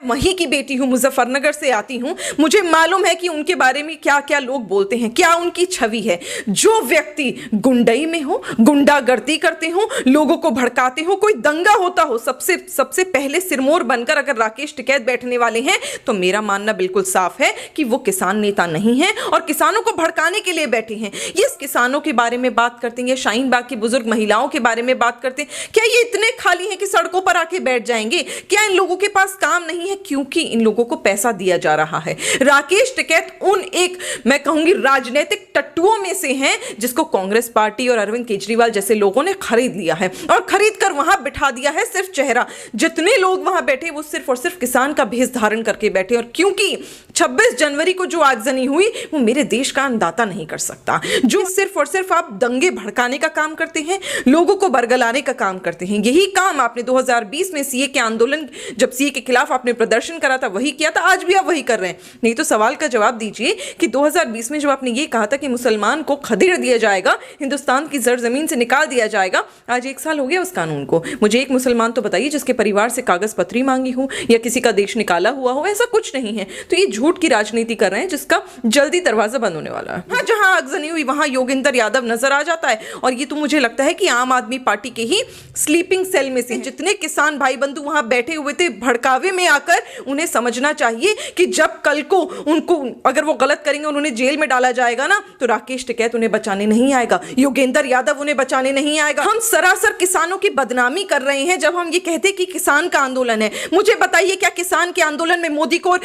वहीं की बेटी हूं, मुजफ्फरनगर से आती हूं। मुझे मालूम है कि उनके बारे में क्या क्या लोग बोलते हैं, क्या उनकी छवि है। जो व्यक्ति गुंडई में हो, गुंडागर्दी करते हो, लोगों को भड़काते हो, कोई दंगा होता हो, सबसे पहले सिरमौर बनकर अगर राकेश टिकैत बैठने वाले हैं तो मेरा मानना बिल्कुल साफ है कि वो किसान नेता नहीं है और किसानों को भड़काने के लिए बैठे हैं। ये किसानों के बारे में बात करते हैं, शाहीन बाग की बुजुर्ग महिलाओं के बारे में बात करते हैं। क्या ये इतने खाली हैं कि सड़कों पर आके बैठ जाएंगे? क्या इन लोगों के पास काम नहीं है? क्योंकि इन लोगों को पैसा दिया जा रहा है। राकेश टिकैत उन एक मैं कहूंगी राजनीतिक टट्टुओं में से हैं जिसको कांग्रेस पार्टी और अरविंद केजरीवाल जैसे लोगों ने खरीद लिया है और खरीद कर वहां बिठा दिया है सिर्फ चेहरा। जितने लोग वहां बैठे वो सिर्फ और सिर्फ किसान का भेष धारण करके बैठे। और क्योंकि 26 जनवरी को जो आगजनी हुई वो मेरे देश का अन्नदाता नहीं कर सकता। जो सिर्फ और सिर्फ आप दंगे भड़काने का काम करते हैं, लोगों को बरगलाने का काम करते हैं। यही काम आपने 2020 में सीए के आंदोलन, जब सीए के खिलाफ आपने प्रदर्शन करा था, वही किया था। आज भी आप वही कर रहे हैं। नहीं तो सवाल का जवाब दीजिए कि 2020 में जब आपने ये कहा था कि मुसलमान को खदेड़ दिया जाएगा, हिंदुस्तान की जमीन से निकाल दिया जाएगा, आज 1 साल हो गया उस कानून को। मुझे एक मुसलमान तो बताइए जिसके परिवार से कागज पत्री मांगी हो या किसी का देश निकाला हुआ हो। ऐसा कुछ नहीं है। तो ये झूठ की राजनीति कर रहे हैं जिसका जल्दी दरवाजा बंद होने वाला है। हाँ, जहां आगजनी हुई वहां योगेंद्र यादव नजर आ जाता है। और ये तो मुझे लगता है कि आम आदमी पार्टी के ही स्लीपिंग सेल में से जितने किसान भाई बंधु वहां बैठे हुए थे भड़कावे में आकर, उन्हें समझना चाहिए कि जब कल को उनको अगर वो गलत करेंगे उन्हें जेल में डाला जाएगा ना, तो राकेश टिकैत उन्हें बचाने नहीं आएगा, योगेंद्र यादव उन्हें बचाने नहीं आएगा। हम सरासर किसानों की बदनामी कर रहे हैं जब हम ये कहते हैं कि किसान का आंदोलन है। मुझे बताइए, क्या किसान के आंदोलन में मोदी को और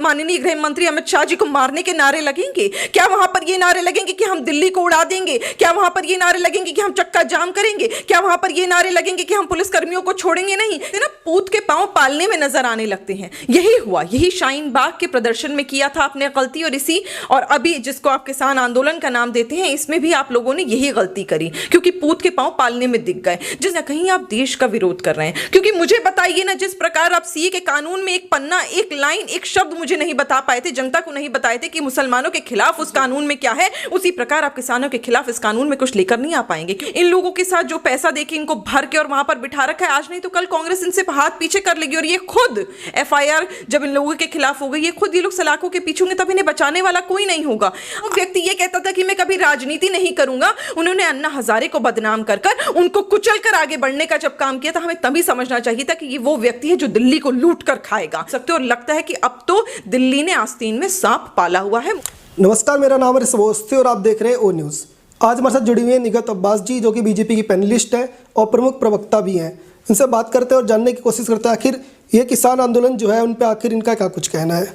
माननीय गृह मंत्री अमित शाह जी को मारने के नारे लगेंगे? क्या वहां पर ये नारे लगेंगे कि हम दिल्ली को उड़ा देंगे? क्या वहां पर ये नारे लगेंगे कि हम चक्का जाम करेंगे? क्या वहां पर ये नारे लगेंगे कि हम पुलिस कर्मियों को छोड़ेंगे नहीं? ना, पूत के पांव पालने में नजर आने लगते हैं। यही हुआ, यही शाहीन बाग के प्रदर्शन में किया था आपने गलती। और अभी जिसको आप किसान आंदोलन का नाम देते हैं, इसमें भी आप लोगों ने यही गलती करी, क्योंकि पूत के पांव पालने में दिख गए। जिस न कहीं आप देश का विरोध कर रहे हैं। क्योंकि मुझे बताइए ना, जिस प्रकार आप सीए के कानून में एक पन्ना, एक लाइन, एक शब्द मुझे नहीं बता पाए थे, जनता को नहीं बताए थे कि मुसलमानों के खिलाफ उस कानून में क्या है, उसी प्रकार आप किसानों के खिलाफ इस कानून में कुछ लेकर नहीं आ पाएंगे। इन लोगों के साथ जो पैसा देके इनको भर के और वहां पर बिठा रखा है, आज नहीं तो कल कांग्रेस इनसे हाथ पीछे कर लेगी। और ये खुद एफआईआर जब इन लोगों के खिलाफ हो गई, ये खुद ये लोग सलाखों के पीछे होंगे, तब इन्हें बचाने वाला कोई नहीं होगा। वो व्यक्ति ये कहता था कि मैं कभी राजनीति नहीं करूंगा, उन्होंने अन्ना हजारे को बदनाम कर उनको कुचल कर आगे बढ़ने का जब काम किया था, हमें तभी समझना चाहिए था कि ये वो व्यक्ति है जो दिल्ली को लूट कर खाएगा सकते। और लगता है कि अब तो दिल्ली ने आस्तीन में सांप पाला हुआ है। नमस्कार, मेरा नाम है ऋषभ अवस्थी और आप देख रहे हैं ओ न्यूज़। आज हमारे साथ जुड़ी हुई है निगत अब्बास जी, जो कि बीजेपी की पैनलिस्ट है और प्रमुख प्रवक्ता भी हैं। इनसे बात करते हैं और जानने की कोशिश करते हैं आखिर ये किसान आंदोलन जो है उन पर आखिर इनका क्या कुछ कहना है।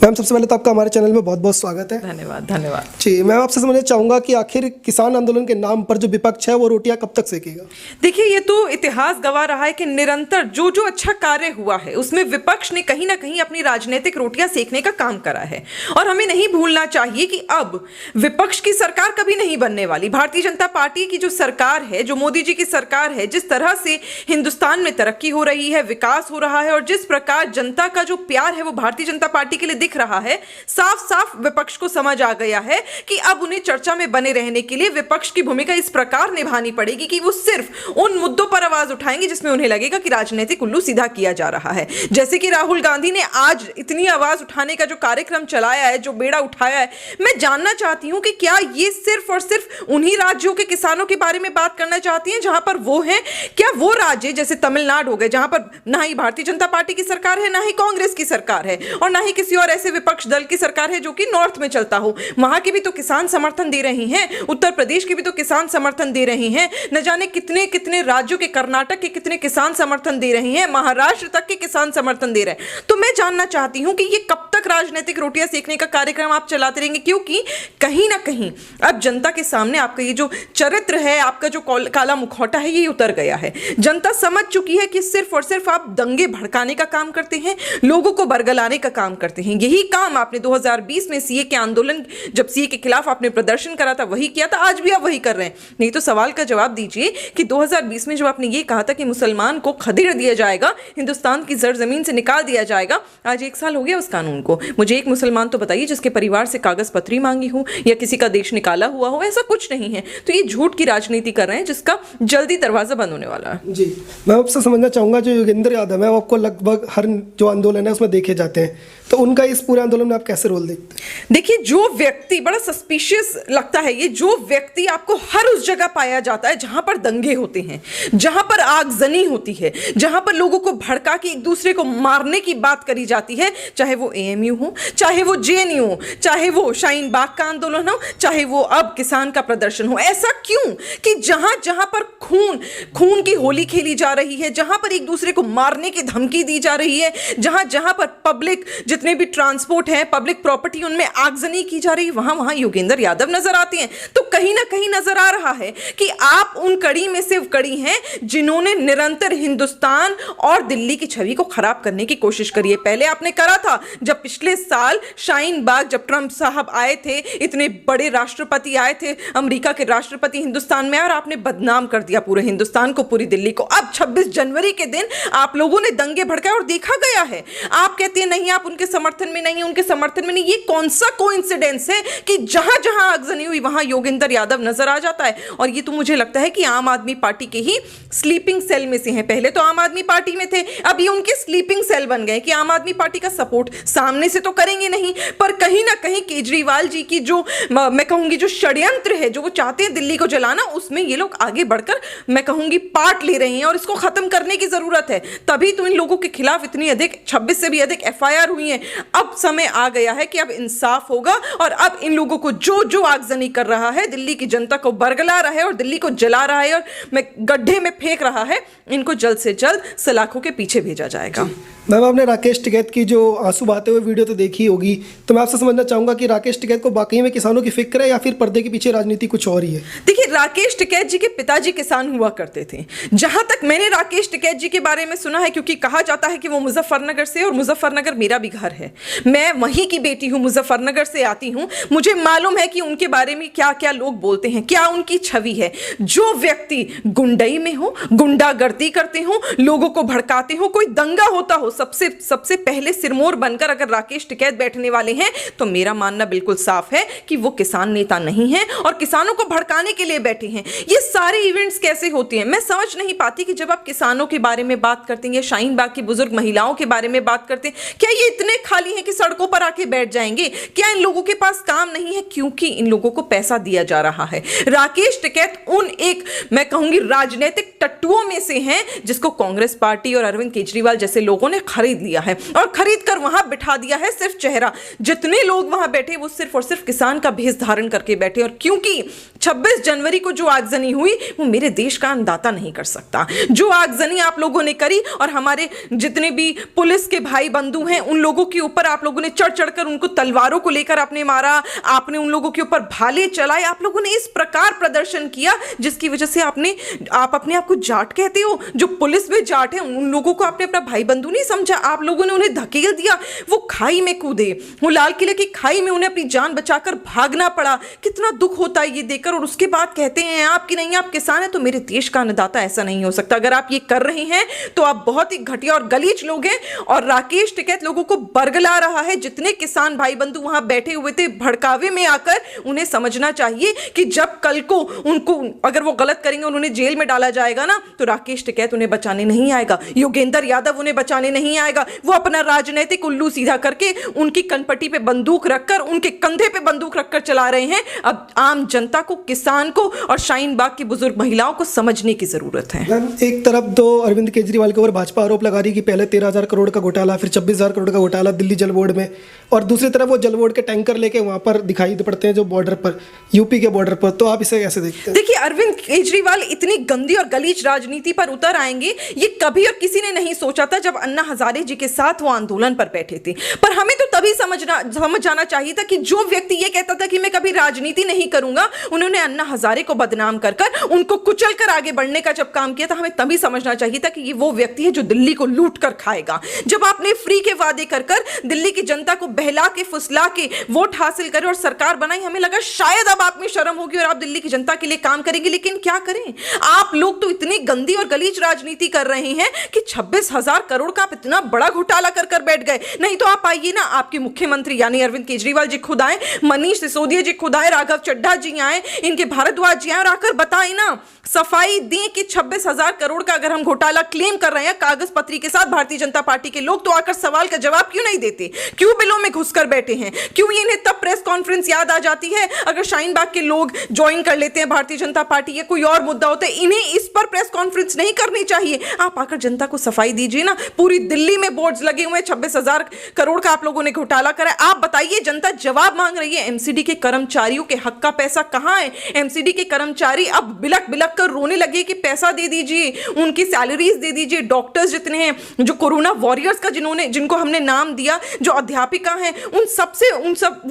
मैम, सबसे पहले तो आपका हमारे चैनल में बहुत बहुत स्वागत है। धन्यवाद। धन्यवाद जी। मैं आपसे समझना चाहूँगा कि आखिर किसान आंदोलन के नाम पर जो विपक्ष है वो रोटियां कब तक सेकेगा? देखिए, ये तो इतिहास गवाह रहा है कि निरंतर जो जो अच्छा कार्य हुआ है उसमें विपक्ष ने कहीं ना कहीं अपनी राजनीतिक रोटियां सेकने का काम करा है। और हमें नहीं भूलना चाहिए कि अब विपक्ष की सरकार कभी नहीं बनने वाली। भारतीय जनता पार्टी की जो सरकार है, जो मोदी जी की सरकार है, जिस तरह से हिंदुस्तान में तरक्की हो रही है, विकास हो रहा है और जिस प्रकार जनता का जो प्यार है वो भारतीय जनता पार्टी के लिए दिख रहा है, साफ साफ विपक्ष को समझ आ गया है कि अब उन्हें चर्चा में बने रहने के लिए विपक्ष की भूमिका इस प्रकार निभानी पड़ेगी कि वो सिर्फ उन मुद्दों पर आवाज उठाएंगे जिसमें उन्हें लगेगा कि राजनीतिक उल्लू सीधा किया जा रहा है। जैसे कि राहुल गांधी ने आज इतनी आवाज उठाने का जो कार्यक्रम चलाया है, जो बेड़ा उठाया है, मैं जानना चाहती हूं कि क्या ये सिर्फ और सिर्फ उन्हीं राज्यों के किसानों के बारे में बात करना चाहती हैं जहां पर वो हैं? क्या वो राज्य जैसे तमिलनाडु हो गए जहां पर ना ही भारतीय जनता पार्टी की सरकार है, ना ही कांग्रेस की सरकार है और ना ही किसी और ऐसे विपक्ष दल की सरकार है जो कि नॉर्थ में चलता हो, वहां के भी तो किसान समर्थन दे रही हैं, उत्तर प्रदेश के भी तो किसान समर्थन दे रही हैं, न जाने कितने कितने राज्यों के, कर्नाटक के कितने किसान समर्थन दे रही हैं, महाराष्ट्र तक के किसान समर्थन दे रहे हैं। तो मैं जानना चाहती हूं कि ये कब तक राजनीतिक रोटियां सेकने का कार्यक्रम आप चलाते रहेंगे? क्योंकि कहीं ना कहीं अब जनता के सामने आपका ये जो चरित्र है, आपका जो काला मुखौटा है, ये उतर गया है। जनता समझ चुकी है कि सिर्फ और सिर्फ आप दंगे भड़काने का काम करते हैं, लोगों को बरगलाने का काम करते हैं। यही यही काम आपने 2020 में सीए के आंदोलन, जब सीए के खिलाफ आपने प्रदर्शन करा था, वही किया था, आज भी आप वही कर रहे हैं। नहीं तो सवाल का जवाब दीजिए कि 2020 में जब आपने ये कहा था कि मुसलमान को खदेड़ दिया जाएगा, हिंदुस्तान की जमीन से निकाल दिया जाएगा, आज 1 साल हो गया उस कानून को। मुझे एक मुसलमान तो बताइए जिसके परिवार से कागज पत्री मांगी हो या किसी का देश निकाला हुआ हो, ऐसा कुछ नहीं है। तो ये झूठ की राजनीति कर रहे हैं जिसका जल्दी दरवाजा बंद होने वाला है। जी, मैं आपसे समझना चाहूँगा, जो योगेंद्र यादव है वो आपको लगभग हर जो आंदोलन है उसमें देखे जाते हैं, तो उनका इस पूरे आंदोलन में आप कैसे रोल देखते हैं? देखिए, जो व्यक्ति, बड़ा सस्पिशियस लगता है ये, जो व्यक्ति आपको हर उस जगह पाया जाता है जहां पर दंगे होते हैं, जहां पर आगजनी होती है, जहां पर लोगों को भड़का के एक दूसरे को मारने की बात करी जाती है, चाहे वो एएमयू हो, चाहे वो जेएनयू हो, चाहे वो शाहीन बाग का आंदोलन हो, चाहे वो अब किसान का प्रदर्शन हो। ऐसा क्यों कि जहां जहां पर खून की होली खेली जा रही है, जहां पर एक दूसरे को मारने की धमकी दी जा रही है, जहां जहां पर पब्लिक जितने भी ट्रांसपोर्ट है, पब्लिक प्रॉपर्टी, उनमें आगजनी की जा रही है, वहां वहां योगेंद्र यादव नजर आते हैं। तो कहीं ना कहीं नजर आ रहा है कि आप उन कड़ी में से कड़ी हैं जिन्होंने निरंतर हिंदुस्तान और दिल्ली की छवि को खराब करने की कोशिश करी है। पहले आपने करा था जब पिछले साल शाहीन बाग, जब ट्रंप साहब आए थे, इतने बड़े राष्ट्रपति आए थे, अमेरिका के राष्ट्रपति हिंदुस्तान में, और आपने बदनाम कर दिया पूरे हिंदुस्तान को, पूरी दिल्ली को। अब 26 जनवरी के दिन आप लोगों ने दंगे भड़काए और देखा गया है। आप कहते हैं नहीं, आप उनके समर्थन में नहीं, उनके समर्थन में नहीं। ये कौन सा कोइंसिडेंस है कि जहां जहां आगजनी हुई वहां योगेंद्र यादव नजर आ जाता है? और ये तो मुझे लगता है कि आम आदमी पार्टी के ही स्लीपिंग सेल में से हैं। पहले तो आम आदमी पार्टी में थे, अब ये उनके स्लीपिंग सेल बन गए कि आम आदमी पार्टी का सपोर्ट सामने से तो करेंगे नहीं, पर कहीं ना कहीं केजरीवाल जी की जो, मैं कहूंगी, जो षड्यंत्र है, जो वो चाहते हैं दिल्ली को जलाना, उसमें ये लोग आगे बढ़कर, मैं कहूंगी, पार्ट ले रहे हैं और इसको खत्म करने की जरूरत है। तभी तो इन लोगों के खिलाफ इतनी अधिक, 26 से भी अधिक एफआईआर हुई है। अब समय आ गया है कि अब इंसाफ होगा और अब इन लोगों को जो जो आगजनी कर रहा है, दिल्ली की जनता को बरगला रहा है और दिल्ली को जला रहा है और गड्ढे में फेंक रहा है, इनको जल्द से जल्द सलाखों के पीछे भेजा जाएगा। मैम, आपने राकेश टिकैत की जो आंसू बहाते हुए वीडियो तो देखी होगी, तो मैं आपसे समझना चाहूँगा कि राकेश टिकैत को वाकई में किसानों की फिक्र है या फिर पर्दे के पीछे राजनीति कुछ और ही है? देखिए, राकेश टिकैत जी के पिताजी किसान हुआ करते थे। जहां तक मैंने राकेश टिकैत जी के बारे में सुना है, क्योंकि कहा जाता है कि वो मुजफ्फरनगर से, और मुजफ्फरनगर मेरा भी घर है, मैं वहीं की बेटी हूं, मुजफ्फरनगर से आती हूं, मुझे मालूम है कि उनके बारे में क्या क्या लोग बोलते हैं, क्या उनकी छवि है। जो व्यक्ति गुंडई में हो, गुंडागर्दी करते हो, लोगों को भड़काते हो, कोई दंगा होता हो, सबसे पहले सिरमौर बनकर अगर राकेश टिकैत बैठने वाले हैं, तो मेरा मानना बिल्कुल साफ है कि वो किसान नेता नहीं है और किसानों को भड़काने के लिए बैठे हैं। ये सारे इवेंट्स कैसे होते हैं, मैं समझ नहीं पाती कि जब आप किसानों के बारे में बात करते हैं या शाहीन बाग की बुजुर्ग महिलाओं के बारे में बात करते हैं, क्या ये इतने खाली हैं कि सड़कों पर आके बैठ जाएंगे? क्या इन लोगों के पास काम नहीं है? क्योंकि इन लोगों को पैसा दिया जा रहा है। राकेश टिकैत उन एक, मैं कहूंगी, राजनीतिक टट्टुओं में से हैं जिसको कांग्रेस पार्टी और अरविंद केजरीवाल जैसे लोगों ने खरीद लिया है और खरीद कर वहां बिठा दिया है सिर्फ चेहरा। जितने लोग वहां बैठे वो सिर्फ और सिर्फ किसान का भेष धारण करके बैठे, और क्योंकि 26 जनवरी को जो आगजनी हुई वो मेरे देश का अन्नदाता नहीं कर सकता। जो आगजनी आप लोगों ने करी और हमारे जितने भी पुलिस के भाई बंधु हैं उन लोगों के ऊपर आप लोगों ने चढ़ चढ़कर उनको तलवारों को लेकर आपने मारा, आपने उन लोगों के ऊपर भाले चलाए, आप लोगों ने इस प्रकार प्रदर्शन किया जिसकी वजह से आप अपने आप को जाट कहते हो। जो पुलिस में जाट है उन लोगों को आपने अपना भाई बंधु नहीं समझा, आप लोगों ने उन्हें धकेल दिया, वो खाई में कूदे, वो लाल किले की खाई में उन्हें अपनी जान बचाकर भागना पड़ा। कितना दुख होता है ये देखकर, और उसके बाद कहते हैं आप कि नहीं, आप किसान है तो मेरे देश का अन्नदाता। ऐसा नहीं हो सकता। अगर आप ये कर रहे हैं तो आप बहुत ही घटिया और गलीज लोग हैं, और राकेश टिकैत लोगों को बरगला रहा है। जितने किसान भाई बंधु वहां बैठे हुए थे भड़कावे में आकर, उन्हें समझना चाहिए कि जब कल को उनको, अगर वो गलत करेंगे और उन्हें जेल में डाला जाएगा ना, तो राकेश टिकैत उन्हें बचाने नहीं आएगा, योगेंद्र यादव उन्हें बचाने नहीं आएगा। वो अपना राजनीतिक उल्लू सीधा करके उनकी कनपट्टी पे बंदूक रखकर, उनके कंधे पे बंदूक रखकर चला रहे हैं। अब आम जनता को, किसान को और शाहीन बाग की बुजुर्ग महिलाओं को समझने की जरूरत है। एक तरफ तो अरविंद केजरीवाल के ऊपर भाजपा आरोप लगा रही कि पहले 13,000 करोड़ का घोटाला, फिर 26,000 करोड़ का घोटाला दिल्ली जल बोर्ड में, और दूसरी तरफ वो जल बोर्ड के टैंकर लेके वहां पर दिखाई पड़ते हैं जो बॉर्डर पर, यूपी के बॉर्डर पर। तो आप इसे कैसे देखते हैं? देखिए, अरविंद केजरीवाल इतनी गंदी और गलीज राजनीति पर उतर आएंगे ये कभी और किसी ने नहीं सोचा था। जब अन्ना हजारे जी के साथ वो आंदोलन पर बैठे थे। पर हमें तो तभी समझ जाना चाहिए था कि जो व्यक्ति ये कहता था कि मैं कभी राजनीति नहीं करूंगा, उन्होंने अन्ना हजारे को बदनाम कर उनको कुचल कर आगे बढ़ने का जब काम किया था, हमें तभी समझना चाहिए था कि ये वो व्यक्ति है जो दिल्ली को लूट कर खाएगा। जब आपने फ्री के वादे कर दिल्ली की जनता को बहला के फुसला के वोट हासिल करे और सरकार बनाई, हमें लगा शायद अब आप में शर्म होगी और आप दिल्ली की जनता के लिए काम करेंगे। लेकिन क्या करें, आप लोग तो इतनी गंदी और गलीज राजनीति कर रहे हैं कि 26,000 करोड़ का आप इतना बड़ा घोटाला कर बैठ गए। नहीं तो आप आइए ना, आपके मुख्यमंत्री यानी अरविंद केजरीवाल जी खुद आए, मनीष सिसोदिया जी खुद आए, राघव चड्ढा जी आए, इनके भारद्वाज जी आए और आकर बताएं ना, सफाई दें कि 26,000 करोड़ का अगर हम घोटाला क्लेम कर रहे हैं कागज पत्री के साथ भारतीय जनता पार्टी के लोग, तो आकर सवाल का जवाब क्यों नहीं देते? क्यों बिलों में घुसकर बैठे हैं? क्यों इन्हें तब प्रेस कॉन्फ्रेंस याद आ जाती है अगर शाहीन बाग के लोग ज्वाइन कर लेते हैं भारतीय जनता पार्टी या कोई और मुद्दा होता है? इन्हें इस पर प्रेस कॉन्फ्रेंस नहीं करनी चाहिए। आप आकर जनता को सफाई दीजिए ना। पूरी दिल्ली में बोर्ड्स लगे हुए हैं, 26,000 करोड़ का आप लोगों ने घोटाला करा। आप बताइए, जनता जवाब मांग रही है। एमसीडी के कर्मचारियों के हक का पैसा कहां है? एमसीडी के कर्मचारी अब बिलक बिलक कर रोने लगे कि पैसा दे दीजिए, उनकी सैलरीज दे दीजिए। डॉक्टर्स जितने हैं, जो कोरोना वॉरियर्स का जिनको हमने नाम दिया, जो अध्यापिका हैं, वो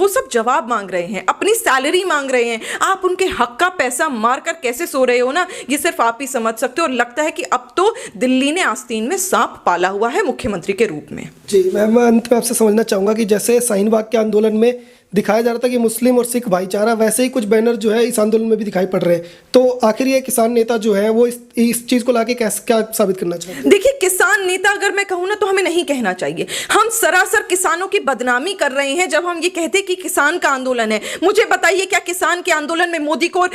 सब जवाब मांग रहे हैं, अपनी सैलरी मांग रहे हैं। आप उनके हक का पैसा मारकर कैसे सो रहे हो ना, ये सिर्फ आप ही समझ सकते हो। और लगता है कि अब तो दिल्ली ने आस्तीन में सांप पाला हुआ है मुख्यमंत्री के रूप में। जी मैम, अंत में आपसे समझना चाहूंगा कि जैसे शाहीन बाग के आंदोलन में दिखाया जा रहा था कि मुस्लिम और सिख भाईचारा, वैसे ही कुछ बैनर जो है इस आंदोलन में भी दिखाई पड़ रहे हैं। तो आखिर ये किसान नेता जो है वो इस चीज को लाके क्या साबित करना चाहते हैं? देखिए, किसान नेता अगर मैं कहूँ ना तो हमें नहीं कहना चाहिए। हम सरासर किसानों की बदनामी कर रहे हैं जब हम ये कहते हैं कि किसान का आंदोलन है। मुझे बताइए, क्या किसान के आंदोलन में मोदी को और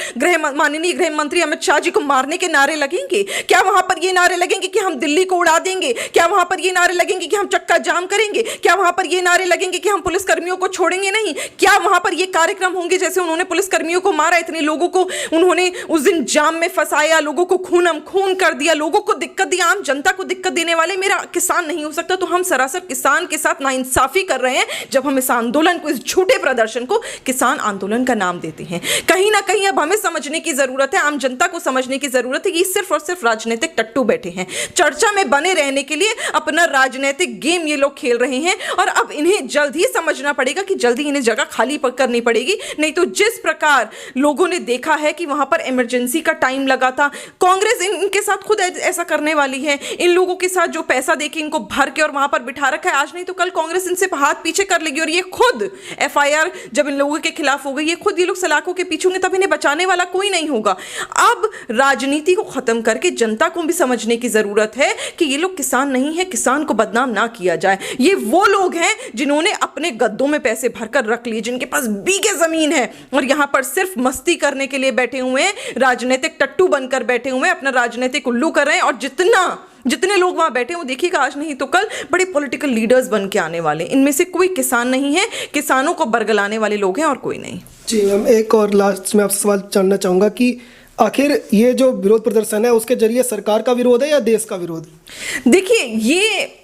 माननीय गृह मंत्री अमित शाह जी को मारने के नारे लगेंगे? क्या वहां पर ये नारे लगेंगे कि हम दिल्ली को उड़ा देंगे? क्या वहां पर ये नारे लगेंगे कि हम चक्का जाम करेंगे? क्या वहां पर ये नारे लगेंगे कि हम पुलिस कर्मियों को छोड़ेंगे नहीं? क्या वहां पर ये कार्यक्रम होंगे जैसे उन्होंने पुलिस कर्मियों को मारा, इतने लोगों को उन्होंने उस दिन जाम में फंसाया, लोगों को खून कर दिया, लोगों को दिक्कत दी, आम जनता को दिक्कत देने वाले मेरा किसान नहीं हो सकता? तो हम सरासर किसान के साथ नाइंसाफी कर रहे हैं जब हम इस आंदोलन को, इस झूठे प्रदर्शन को किसान आंदोलन का नाम देते हैं। कहीं ना कहीं अब हमें समझने की जरूरत है, आम जनता को समझने की जरूरत है कि सिर्फ और सिर्फ राजनीतिक टट्टू बैठे हैं, चर्चा में बने रहने के लिए अपना राजनीतिक गेम ये लोग खेल रहे हैं। और अब इन्हें जल्द ही समझना पड़ेगा कि जल्दी इन्हें जगह खाली करनी पड़ेगी, नहीं तो जिस प्रकार लोगों ने देखा है कि वहां पर इमरजेंसी का टाइम लगा था, कांग्रेस इनके साथ खुद ऐसा करने वाली है। इन लोगों के साथ जो पैसा देके इनको भर के और वहां पर बिठा रखा है, आज नहीं तो कल कांग्रेस इनसे हाथ पीछे कर लेगी। और ये खुद एफआईआर जब इन लोगों के खिलाफ हो गई, ये खुद ये लोग सलाखों के पीछे होंगे, तब इन्हें बचाने वाला कोई नहीं होगा। अब राजनीति को खत्म करके जनता को भी समझने की जरूरत है कि ये लोग किसान नहीं है, किसान को बदनाम ना किया जाए। ये वो लोग हैं जिन्होंने अपने गद्दों में पैसे भरकर रख लिए, जिनके पास बीघे जमीन है और यहां पर सिर्फ मस्ती करने के लिए बैठे हुए हैं, राजनीतिक टट्टू बनकर बैठे हुए हैं, अपना राजनीतिक उल्लू कर रहे हैं। और जितने लोग वहां बैठे हैं, वो देखिएगा आज नहीं तो कल बड़े पॉलिटिकल लीडर्स बन के आने वाले। इनमें से कोई किसान नहीं है, किसानों को बरगलाने वाले लोग हैं और कोई नहीं। जी मैम, एक और लास्ट में आपसे सवाल जानना चाहूंगा कि आखिर ये जो विरोध प्रदर्शन है उसके जरिए सरकार का विरोध है या देश का विरोध? देखिए, ये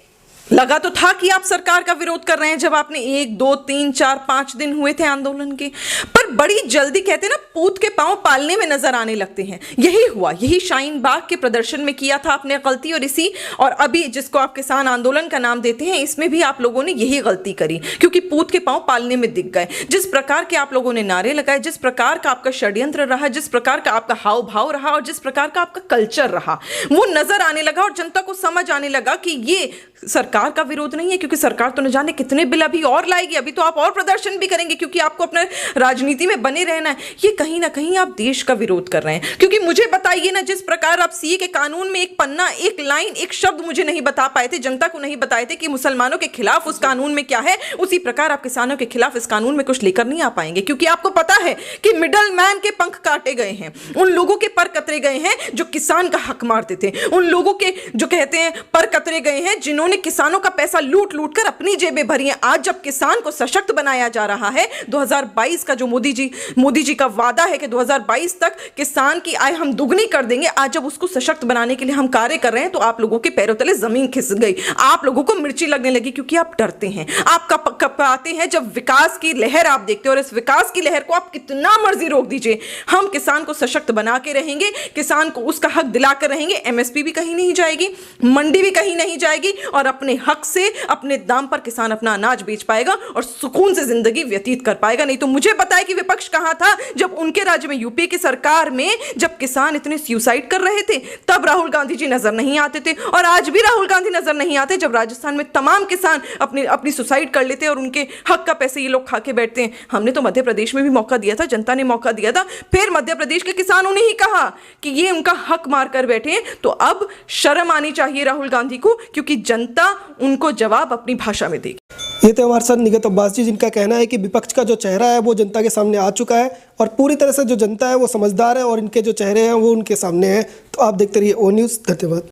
लगा तो था कि आप सरकार का विरोध कर रहे हैं जब आपने 1, 2, 3, 4, 5 दिन हुए थे आंदोलन के, पर बड़ी जल्दी कहते ना पूत के पांव पालने में नजर आने लगते हैं। यही हुआ, यही शाहीन बाग के प्रदर्शन में किया था आपने गलती, और अभी जिसको आप किसान आंदोलन का नाम देते हैं, इसमें भी आप लोगों ने यही गलती करी, क्योंकि पूत के पांव पालने में दिख गए। जिस प्रकार के आप लोगों ने नारे लगाए, जिस प्रकार का आपका षड्यंत्र रहा, जिस प्रकार का आपका हाव भाव रहा और जिस प्रकार का आपका कल्चर रहा, वो नजर आने लगा और जनता को समझ आने लगा कि ये सरकार का विरोध नहीं है, क्योंकि सरकार तो न जाने कितने बिल अभी और लाएगी, अभी तो आप और प्रदर्शन भी करेंगे क्योंकि आपको अपने राजनीति में बने रहना है। ये कहीं ना कहीं आप देश का विरोध कर रहे हैं। क्योंकि मुझे बताइए ना, जिस प्रकार आप सीए के कानून में एक पन्ना, एक लाइन, एक शब्द मुझे नहीं बता पाए थे, जनता को नहीं बताए थे कि मुसलमानों के खिलाफ उस कानून में क्या है, उसी प्रकार आप किसानों के खिलाफ इस कानून में कुछ लेकर नहीं आ पाएंगे, क्योंकि आपको पता है कि मिडल मैन के पंख काटे गए हैं, उन लोगों के पर कतरे गए हैं जो किसान का हक मारते थे, उन लोगों के जो कहते हैं पर कतरे गए हैं जिन्होंने किसानों का पैसा लूट लूट कर अपनी जेबें भरी हैं। आज जब किसान को सशक्त बनाया जा रहा है, 2022 का जो मोदी जी का वादा है कि 2022 तक किसान की आय हम दुगनी कर देंगे, आज जब उसको सशक्त बनाने के लिए हम कार्य कर रहे हैं, तो आप लोगों के पैरों तले जमीन खिस गई, आप लोगों को मिर्ची लगने लगी, क्योंकि आप डरते हैं। आप कपाते हैं जब विकास की लहर आप देखते हो, और इस विकास की लहर को आप कितना मर्जी रोक दीजिए, हम किसान को सशक्त बना के रहेंगे, किसान को उसका हक दिलाकर रहेंगे। एमएसपी भी कहीं नहीं जाएगी, मंडी भी कहीं नहीं जाएगी, और अपने अपने हक से अपने दाम पर किसान अपना अनाज बेच पाएगा और सुकून से जिंदगी व्यतीत कर पाएगा। नहीं तो मुझे पता है कि विपक्ष कहां था जब उनके राज्य में, यूपी की सरकार में, जब किसान इतने सुसाइड कर रहे थे, तब राहुल गांधी जी नजर नहीं आते थे। और आज भी राहुल गांधी नजर नहीं आते जब राजस्थान में तमाम किसान अपनी सुसाइड कर लेते हैं और उनके हक का पैसे ये लोग खा के बैठते हैं। हमने तो मध्य प्रदेश में भी मौका दिया था, जनता ने मौका दिया था, फिर मध्य प्रदेश के किसानों ने ही कहा कि ये उनका हक मार कर बैठे हैं। तो अब शर्म आनी चाहिए राहुल गांधी को, क्योंकि जनता उनको जवाब अपनी भाषा में देगी। ये थे हमारे साथ निगत अब्बास जी, जिनका कहना है कि विपक्ष का जो चेहरा है वो जनता के सामने आ चुका है और पूरी तरह से जो जनता है वो समझदार है और इनके जो चेहरे हैं वो उनके सामने हैं। तो आप देखते रहिए ओ न्यूज़। धन्यवाद।